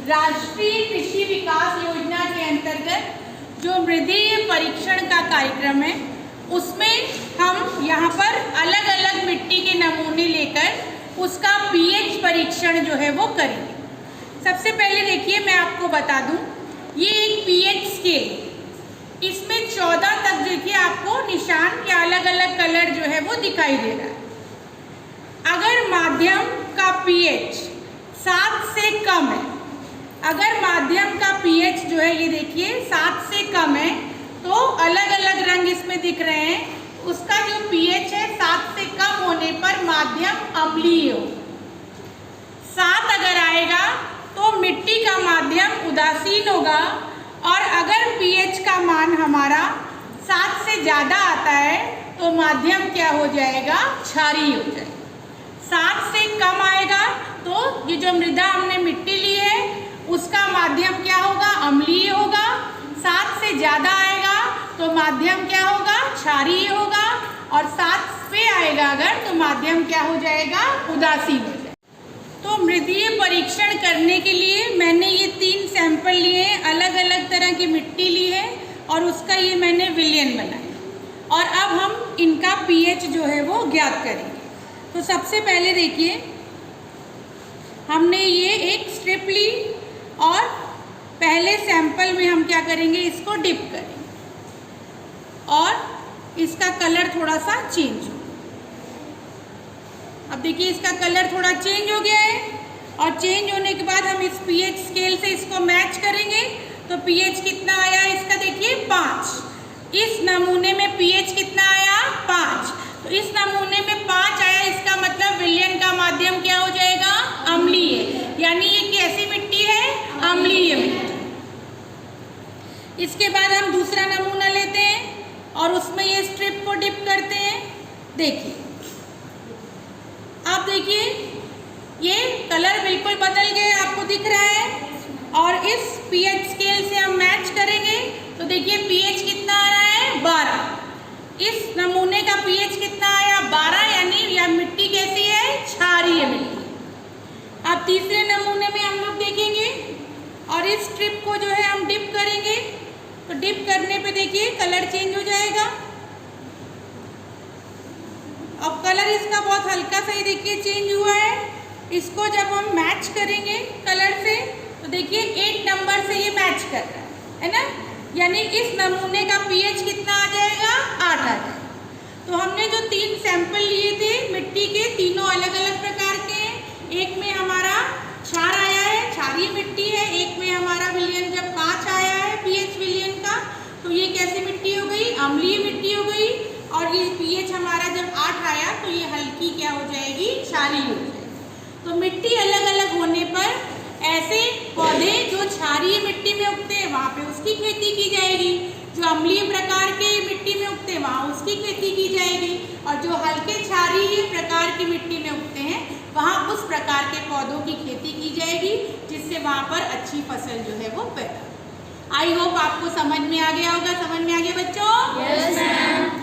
राष्ट्रीय कृषि विकास योजना के अंतर्गत जो मृदीय परीक्षण का कार्यक्रम है उसमें हम यहाँ पर अलग अलग मिट्टी के नमूने लेकर उसका पीएच परीक्षण जो है वो करेंगे। सबसे पहले देखिए मैं आपको बता दूं, ये एक पीएच स्केल, इसमें 14 तक देखिए आपको निशान के अलग अलग कलर जो है वो दिखाई दे रहा है। अगर माध्यम का पीएच 7 से कम है, अगर माध्यम का पीएच जो है ये देखिए 7 से कम है तो अलग अलग रंग इसमें दिख रहे हैं, उसका जो पीएच है 7 से कम होने पर माध्यम अम्लीय हो। 7 अगर आएगा तो मिट्टी का माध्यम उदासीन होगा, और अगर पीएच का मान हमारा 7 से ज़्यादा आता है तो माध्यम क्या हो जाएगा, क्षारीय हो जाएगा। 7 से कम आएगा तो ये जो मृदा हमने मिट्टी ली है उसका माध्यम क्या होगा, अम्लीय होगा। 7 से ज़्यादा आएगा तो माध्यम क्या होगा, क्षारीय होगा, और 7 पे आएगा अगर तो माध्यम क्या हो जाएगा, उदासीन हो जाएगा। तो मृदीय परीक्षण करने के लिए मैंने ये 3 सैंपल लिए हैं, अलग अलग तरह की मिट्टी ली है और उसका ये मैंने विलयन बनाया, और अब हम इनका पीएच जो है वो ज्ञात करेंगे। तो सबसे पहले देखिए हमने ये एक स्ट्रिप ली और पहले सैंपल में हम क्या करेंगे, इसको डिप करेंगे और इसका कलर थोड़ा सा चेंज हो। अब देखिए इसका कलर थोड़ा चेंज हो गया है, और चेंज होने के बाद हम इस पीएच स्केल से इसको मैच करेंगे। तो पीएच कितना आया इसका, देखिए 5। इस नमूने में पीएच कितना आया, 5। तो इस नमूने में 5 आया, इसका मतलब विलयन का माध्यम क्या हो जाएगा, अम्लीय, यानी ये कैसी मिट्टी है, अम्लीय मिट्टी। इसके बाद हम दूसरा नमूना लेते हैं और उसमें ये स्ट्रिप को डिप करते हैं। देखिए आप देखिए ये कलर बिल्कुल बदल गया, आपको दिख रहा है, और इस पीएच स्केल से हम मैच करेंगे। तो देखिए पीएच कितना आ रहा है, 12। इस नमूने का पीएच कितना आया, 12, यानी यह मिट्टी कैसी है, क्षारीय मिट्टी। अब तीसरे नमूने में हम लोग देखेंगे और इस स्ट्रिप को जो है हम डिप करेंगे। तो डिप करने पे देखिए कलर चेंज हो जाएगा। अब कलर इसका बहुत हल्का सा ही देखिए चेंज हुआ है। इसको जब हम मैच करेंगे कलर से तो देखिए 8 नंबर से ये मैच कर रहा है ना, यानी इस नमूने का पीएच कितना आ जाएगा, 8 आ जाएगा। तो हमने जो 3 सैंपल लिए थे मिट्टी के, तीनों अलग अलग प्रकार के हैं। एक में हमारा क्षार आया है, क्षारीय मिट्टी है, एक में हमारा विलयन जब 5 आया है पीएच विलयन का, तो ये कैसी मिट्टी हो गई, अम्लीय मिट्टी हो गई। और ये पीएच हमारा जब 8 आया तो ये हल्की क्या हो जाएगी, क्षारीय हो जाएगी। तो मिट्टी अलग अलग होने पर ऐसे पौधे जो क्षारीय मिट्टी में उगते हैं वहाँ पे उसकी खेती की जाएगी, जो अम्लीय प्रकार के मिट्टी में उगते हैं वहाँ उसकी खेती की जाएगी, और जो हल्के क्षारीय प्रकार की मिट्टी में उगते हैं वहाँ उस प्रकार के पौधों की खेती की जाएगी, जिससे वहाँ पर अच्छी फसल जो है वो पैदा। आई होप आपको समझ में आ गया होगा। समझ में आ गया बच्चों? Yes ma'am.